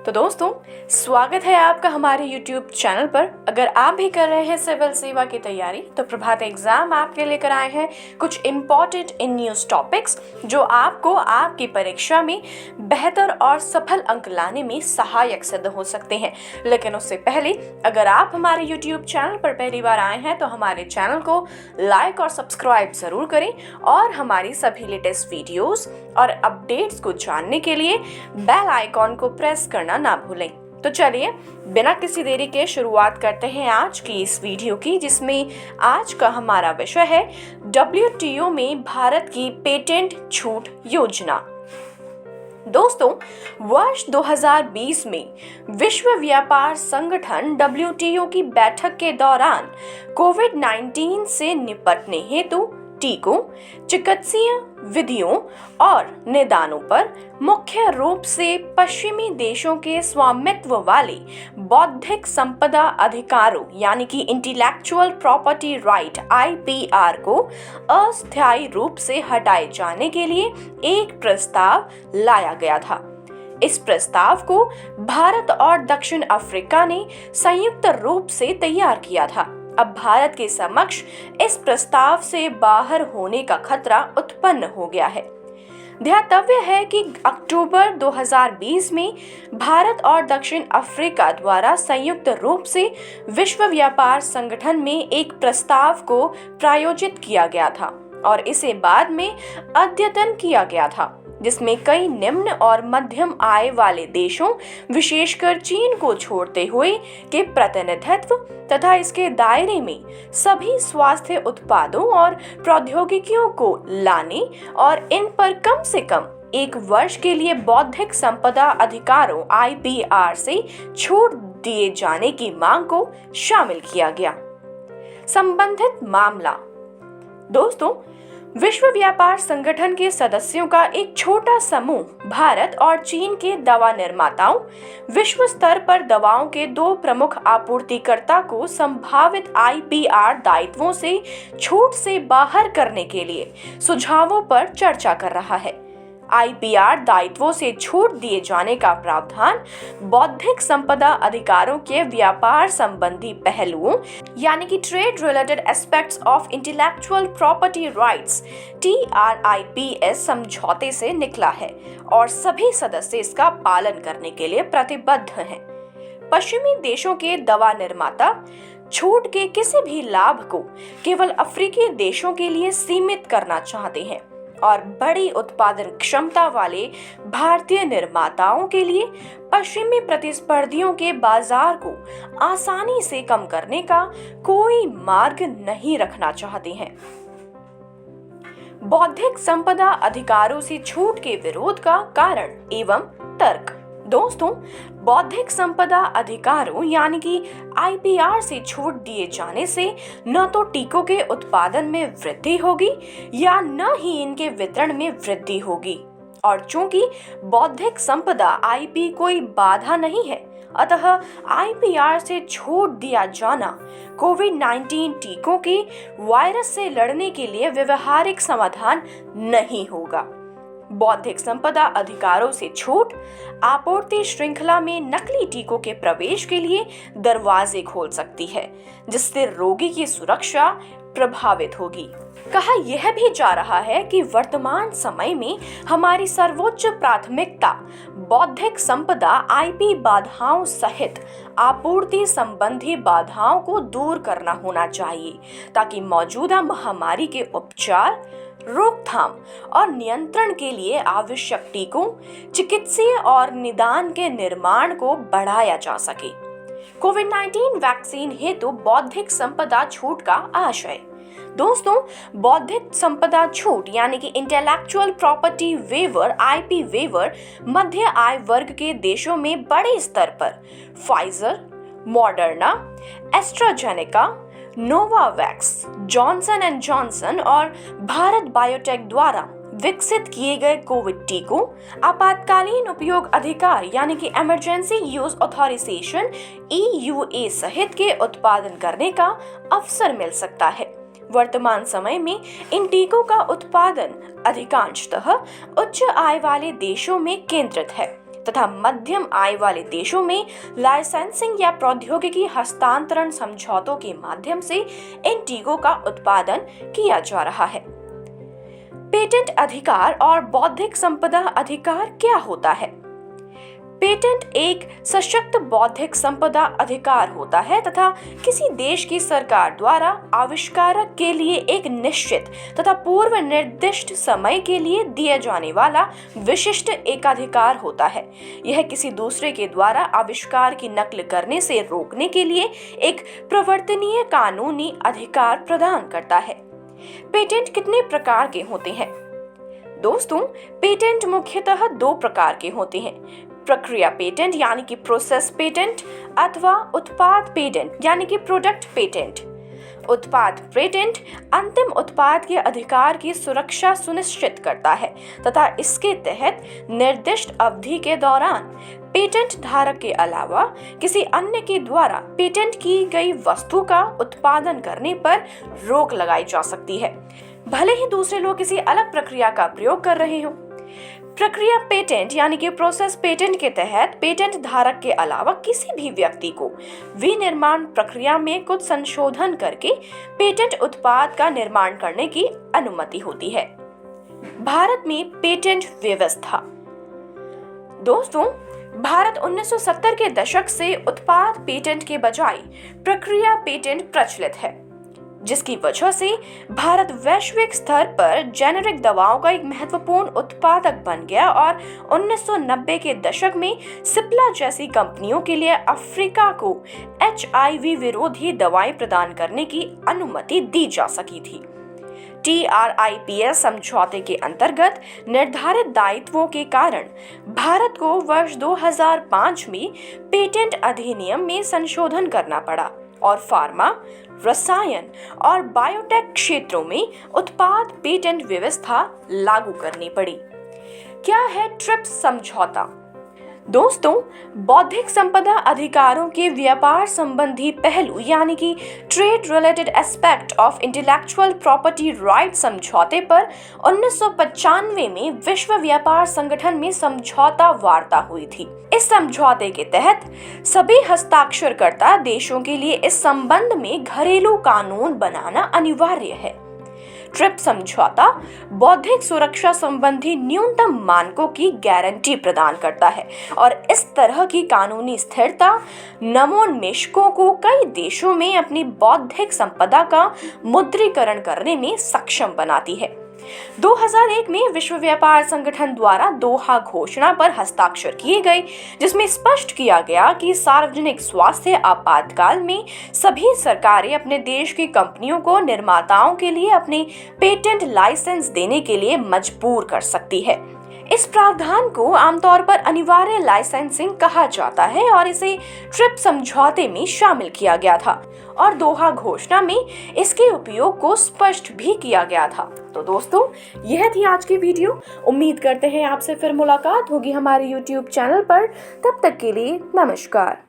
तो दोस्तों, स्वागत है आपका हमारे YouTube चैनल पर। अगर आप भी कर रहे हैं सिविल सेवा की तैयारी तो प्रभात एग्जाम आपके लेकर आए हैं कुछ इम्पोर्टेंट इन न्यूज़ टॉपिक्स जो आपको आपकी परीक्षा में बेहतर और सफल अंक लाने में सहायक सिद्ध हो सकते हैं। लेकिन उससे पहले अगर आप हमारे YouTube चैनल पर पहली बार आए हैं तो हमारे चैनल को लाइक और सब्सक्राइब जरूर करें और हमारी सभी लेटेस्ट वीडियोस और अपडेट्स को जानने के लिए बेल आइकॉन को प्रेस करना ना भूलें। तो चलिए बिना किसी देरी के शुरुआत करते हैं आज की इस वीडियो की, जिसमें आज का हमारा विषय है WTO में भारत की पेटेंट छूट योजना। दोस्तों, वर्ष 2020 में विश्व व्यापार संगठन WTO की बैठक के दौरान कोविड-19 से निपटने हेतु टीकों, चिकित्सीय विधियों और निदानों पर मुख्य रूप से पश्चिमी देशों के स्वामित्व वाले बौद्धिक संपदा अधिकारों यानी कि इंटेलेक्चुअल प्रॉपर्टी राइट IPR को अस्थायी रूप से हटाए जाने के लिए एक प्रस्ताव लाया गया था। इस प्रस्ताव को भारत और दक्षिण अफ्रीका ने संयुक्त रूप से तैयार किया था। अब भारत के समक्ष इस प्रस्ताव से बाहर होने का खतरा उत्पन्न हो गया है। ध्यातव्य है कि अक्टूबर 2020 में भारत और दक्षिण अफ्रीका द्वारा संयुक्त रूप से विश्व व्यापार संगठन में एक प्रस्ताव को प्रायोजित किया गया था और इसे बाद में अद्यतन किया गया था, जिसमें कई निम्न और मध्यम आय वाले देशों विशेषकर चीन को छोड़ते हुए के प्रतिनिधित्व तथा इसके दायरे में सभी स्वास्थ्य उत्पादों और प्रौद्योगिकियों को लाने और इन पर कम से कम एक वर्ष के लिए बौद्धिक संपदा अधिकारों IPR से छूट दिए जाने की मांग को शामिल किया गया। संबंधित मामला। दोस्तों, विश्व व्यापार संगठन के सदस्यों का एक छोटा समूह भारत और चीन के दवा निर्माताओं, विश्व स्तर पर दवाओं के दो प्रमुख आपूर्तिकर्ता को संभावित IPR दायित्वों से छूट से बाहर करने के लिए सुझावों पर चर्चा कर रहा है। IPR दायित्वों से छूट दिए जाने का प्रावधान बौद्धिक संपदा अधिकारों के व्यापार संबंधी पहलुओं यानी कि trade related aspects of intellectual property rights TRIPS समझौते से निकला है और सभी सदस्य इसका पालन करने के लिए प्रतिबद्ध हैं। पश्चिमी देशों के दवा निर्माता छूट के किसी भी लाभ को केवल अफ्रीकी देशों के लिए सीमित करना चाहते हैं और बड़ी उत्पादन क्षमता वाले भारतीय निर्माताओं के लिए पश्चिमी प्रतिस्पर्धियों के बाजार को आसानी से कम करने का कोई मार्ग नहीं रखना चाहते हैं। बौद्धिक संपदा अधिकारों से छूट के विरोध का कारण एवं तर्क। दोस्तों, बौद्धिक संपदा अधिकारों यानी कि IPR से छूट दिए जाने से न तो टीकों के उत्पादन में वृद्धि होगी या न ही इनके वितरण में वृद्धि होगी, और चूंकि बौद्धिक संपदा IP कोई बाधा नहीं है, अतः IPR से छूट दिया जाना कोविड-19 टीकों के वायरस से लड़ने के लिए व्यवहारिक समाधान नहीं होगा। बौद्धिक संपदा अधिकारों से छूट आपूर्ति श्रृंखला में नकली टीकों के प्रवेश के लिए दरवाजे खोल सकती है, जिससे रोगी की सुरक्षा प्रभावित होगी। कहा यह भी जा रहा है कि वर्तमान समय में हमारी सर्वोच्च प्राथमिकता बौद्धिक संपदा IP बाधाओं सहित आपूर्ति संबंधी बाधाओं को दूर करना होना चाहिए, ताकि मौजूदा महामारी के उपचार, रोकथाम और नियंत्रण के लिए आवश्यक टीकों, चिकित्सीय और निदान के निर्माण को बढ़ाया जा सके। कोविड-19 वैक्सीन हेतु बौद्धिक संपदा छूट का आशय। दोस्तों, बौद्धिक संपदा छूट यानी कि intellectual property waiver IP waiver मध्य आय वर्ग के देशों में बड़े स्तर पर Pfizer, Moderna, AstraZeneca, Novavax, Johnson and Johnson और भारत बायोटेक द्वारा विकसित किए गए कोविड टीकों, आपातकालीन उपयोग अधिकार यानी कि इमरजेंसी यूज ऑथराइजेशन EUA सहित के उत्पादन करने का अवसर मिल सकता है। वर्तमान समय में इन टीकों का उत्पादन अधिकांशतः उच्च आय वाले देशों में केंद्रित है, तथा मध्यम आय वाले देशों में लाइसेंसिंग या प्रौद्योगिकी हस्तांतरण समझौतों के माध्यम से इन टीकों का उत्पादन किया जा रहा है। पेटेंट अधिकार और बौद्धिक संपदा अधिकार क्या होता है? पेटेंट एक सशक्त बौद्धिक संपदा अधिकार होता है तथा किसी देश की सरकार द्वारा आविष्कारक के लिए एक निश्चित तथा पूर्व निर्दिष्ट समय के लिए दिए जाने वाला विशिष्ट एकाधिकार होता है। यह किसी दूसरे के द्वारा आविष्कार की नकल करने से रोकने के लिए एक प्रवर्तनीय कानूनी अधिकार प्रदान करता है। पेटेंट कितने प्रकार के होते हैं? दोस्तों, पेटेंट मुख्यतः दो प्रकार के होते हैं। प्रक्रिया पेटेंट यानी कि प्रोसेस पेटेंट अथवा उत्पाद पेटेंट यानी कि प्रोडक्ट पेटेंट। उत्पाद पेटेंट अंतिम उत्पाद के अधिकार की सुरक्षा सुनिश्चित करता है तथा इसके तहत निर्दिष्ट अवधि के दौरान पेटेंट धारक के अलावा किसी अन्य के द्वारा पेटेंट की गई वस्तु का उत्पादन करने पर रोक लगाई जा सकती है, भले ही दूसरे लोग किसी अलग प्रक्रिया का प्रयोग कर रहे हों। प्रक्रिया पेटेंट यानी कि प्रोसेस पेटेंट के तहत पेटेंट धारक के अलावा किसी भी व्यक्ति को विनिर्माण प्रक्रिया में कुछ संशोधन करके पेटेंट उत्पाद का निर्माण करने की अनुमति होती है। भारत में पेटेंट व्यवस्था। दोस्तों, भारत 1970 के दशक से उत्पाद पेटेंट के बजाय प्रक्रिया पेटेंट प्रचलित है, जिसकी वजह से भारत वैश्विक स्तर पर जेनेरिक दवाओं का एक महत्वपूर्ण उत्पादक बन गया और 1990 के दशक में सिप्ला जैसी कंपनियों के लिए अफ्रीका को HIV विरोधी दवाएं प्रदान करने की अनुमति दी जा सकी थी। TRIPS समझौते के अंतर्गत निर्धारित दायित्वों के कारण भारत को वर्ष 2005 में पेटेंट अधिनियम में संशोधन करना पड़ा और फार्मा, रसायन और बायोटेक क्षेत्रों में उत्पाद पेटेंट व्यवस्था लागू करनी पड़ी। क्या है ट्रिप्स समझौता? दोस्तों, बौद्धिक संपदा अधिकारों के व्यापार संबंधी पहलू यानी कि trade related aspect of intellectual property right समझौते पर 1995 में विश्व व्यापार संगठन में समझौता वार्ता हुई थी। इस समझौते के तहत सभी हस्ताक्षरकर्ता देशों के लिए इस संबंध में घरेलू कानून बनाना अनिवार्य है। ट्रिप्स समझौता बौद्धिक सुरक्षा संबंधी न्यूनतम मानकों की गारंटी प्रदान करता है और इस तरह की कानूनी स्थिरता नवोन्मेषकों को कई देशों में अपनी बौद्धिक संपदा का मुद्रीकरण करने में सक्षम बनाती है। 2001 में विश्व व्यापार संगठन द्वारा दोहा घोषणा पर हस्ताक्षर किए गए, जिसमें स्पष्ट किया गया कि सार्वजनिक स्वास्थ्य आपातकाल में सभी सरकारें अपने देश की कंपनियों को निर्माताओं के लिए अपने पेटेंट लाइसेंस देने के लिए मजबूर कर सकती है। इस प्रावधान को आमतौर पर अनिवार्य लाइसेंसिंग कहा जाता है और इसे ट्रिप्स समझौते में शामिल किया गया था और दोहा घोषणा में इसके उपयोग को स्पष्ट भी किया गया था। तो दोस्तों, यह थी आज की वीडियो। उम्मीद करते हैं आपसे फिर मुलाकात होगी हमारे YouTube चैनल पर। तब तक के लिए नमस्कार।